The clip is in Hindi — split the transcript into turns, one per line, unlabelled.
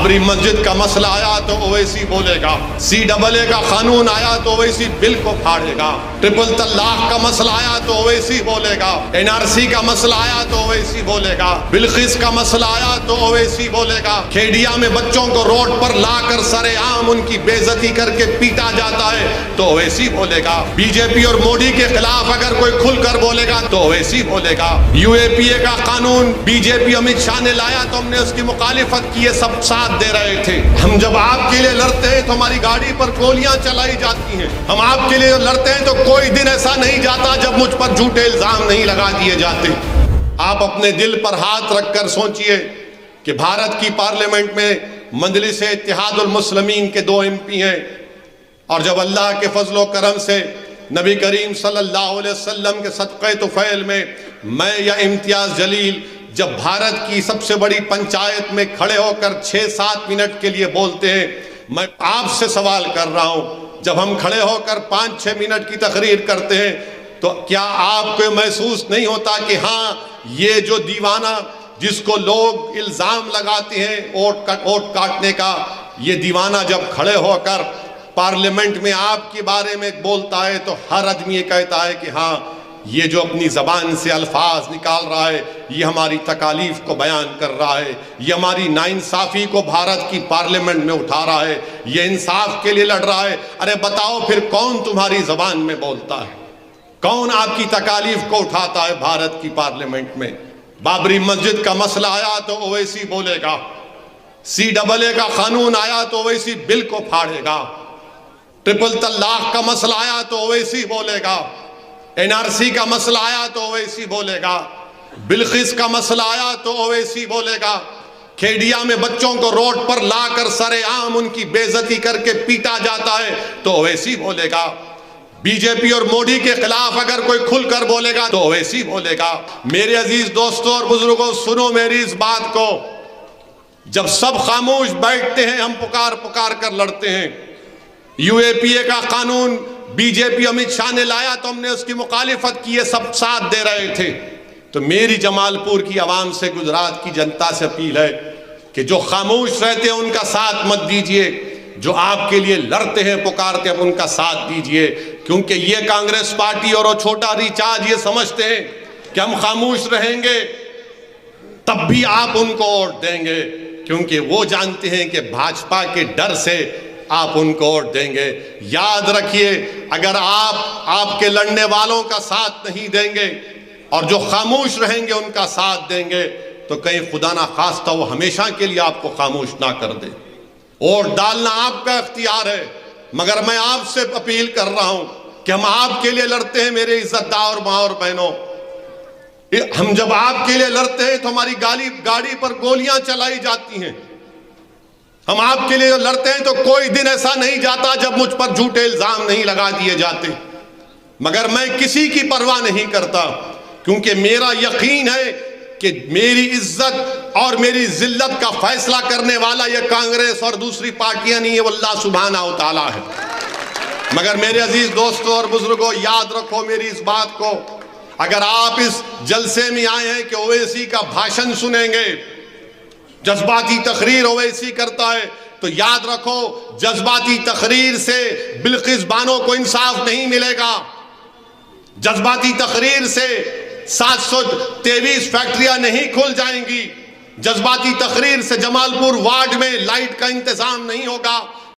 बाबरी मस्जिद का मसला आया तो ओवैसी बोलेगा, CAA का कानून आया तो ओवैसी बिल को फाड़ेगा, ट्रिपल तलाक का मसला आया तो ओवैसी बोलेगा, NRC का मसला आया तो ओवैसी बोलेगा, बिल्किस का मसला आया तो ओवैसी बोलेगा, खेड़िया में बच्चों को रोड पर लाकर सरेआम उनकी बेइज्जती करके पीटा जाता है तो ओवैसी बोलेगा, बीजेपी और मोदी के खिलाफ अगर कोई खुलकर बोलेगा तो ओवैसी बोलेगा, UAPA का कानून बीजेपी अमित शाह ने लाया तो हमने उसकी मुखालिफत की, सब साथ दे रहे थे। हम जब आपके लिए लड़ते हैं तो हमारी गाड़ी पर गोलियां चलाई जाती हैं। हम आपके लिए लड़ते हैं तो कोई दिन ऐसा नहीं जाता जब मुझ पर झूठे इल्जाम नहीं लगा दिए जाते। आप अपने दिल पर हाथ रखकर सोचिए कि भारत की पार्लियामेंट में मजलिस इत्तेहादुल मुस्लिमीन के 2 MP हैं, और जब अल्लाह के फजलो करम से नबी करीम सल्लल्लाहु अलैहि वसल्लम के सदक़े तुफ़ैल में मैं या इम्तियाज़ जलील जब भारत की सबसे बड़ी पंचायत में खड़े होकर 6-7 मिनट के लिए बोलते हैं, मैं आपसे सवाल कर रहा हूं, जब हम खड़े होकर 5-6 मिनट की तकरीर करते हैं तो क्या आपको महसूस नहीं होता कि हाँ, ये जो दीवाना जिसको लोग इल्ज़ाम लगाते हैं वोट काटने का, ये दीवाना जब खड़े होकर पार्लियामेंट में आपके बारे में बोलता है तो हर आदमी ये कहता है कि हाँ, ये जो अपनी ज़बान से अल्फाज निकाल रहा है ये हमारी तकालीफ को बयान कर रहा है, ये हमारी नाइंसाफ़ी को भारत की पार्लियामेंट में उठा रहा है, ये इंसाफ के लिए लड़ रहा है। अरे बताओ फिर कौन तुम्हारी ज़बान में बोलता है, कौन आपकी तकालीफ को उठाता है भारत की पार्लियामेंट में? बाबरी मस्जिद का मसला आया तो ओवैसी बोलेगा, CAA का कानून आया तो ओवैसी बिल को फाड़ेगा, ट्रिपल तलाक का मसला आया तो ओवैसी बोलेगा, NRC का मसला आया तो ओवैसी बोलेगा, बिल्किस का मसला आया तो ओवैसी बोलेगा, खेड़िया में बच्चों को रोड पर लाकर सरेआम उनकी बेइज्जती करके पीटा जाता है तो ओवैसी बोलेगा, बीजेपी और मोदी के खिलाफ अगर कोई खुलकर बोलेगा तो ओवैसी बोलेगा। मेरे अजीज दोस्तों और बुजुर्गों, सुनो मेरी इस बात को, जब सब खामोश बैठते हैं हम पुकार पुकार कर लड़ते हैं। UAPA का कानून बीजेपी अमित शाह ने लाया तो हमने उसकी मुखालिफत की, सब साथ दे रहे थे। तो मेरी जमालपुर की आवाम से, गुजरात की जनता से अपील है कि जो खामोश रहते हैं उनका साथ मत दीजिए, जो आपके लिए लड़ते हैं पुकारते हैं उनका साथ दीजिए, क्योंकि ये कांग्रेस पार्टी और वो छोटा रिचार्ज ये समझते हैं कि हम खामोश रहेंगे तब भी आप उनको वोट देंगे, क्योंकि वो जानते हैं कि भाजपा के डर से आप उनको वोट देंगे। याद रखिए, अगर आप आपके लड़ने वालों का साथ नहीं देंगे और जो खामोश रहेंगे उनका साथ देंगे तो कहीं खुदा ना खास्ता वो हमेशा के लिए आपको खामोश ना कर दे। वोट डालना आपका इख्तियार है, मगर मैं आपसे अपील कर रहा हूं कि हम आपके लिए लड़ते हैं मेरे इज्जतदार माँ और बहनों। हम जब आपके लिए लड़ते हैं तो हमारी गाड़ी पर गोलियां चलाई जाती हैं। हम आपके लिए लड़ते हैं तो कोई दिन ऐसा नहीं जाता जब मुझ पर झूठे इल्जाम नहीं लगा दिए जाते, मगर मैं किसी की परवाह नहीं करता, क्योंकि मेरा यकीन है कि मेरी इज्जत और मेरी जिल्लत का फैसला करने वाला ये कांग्रेस और दूसरी पार्टियां नहीं है, वो अल्लाह सुब्हानहू व तआला है। मगर मेरे अजीज दोस्तों और बुजुर्गों, याद रखो मेरी इस बात को, अगर आप इस जलसे में आए हैं कि ओवैसी का भाषण सुनेंगे, जज्बाती तकरीर ओवैसी करता है, तो याद रखो जज्बाती तकरीर से बिल्किस बानो को इंसाफ नहीं मिलेगा। जज्बाती तकरीर से 723 फैक्ट्रियां नहीं खुल जाएंगी। जज्बाती तकरीर से जमालपुर वार्ड में लाइट का इंतजाम नहीं होगा।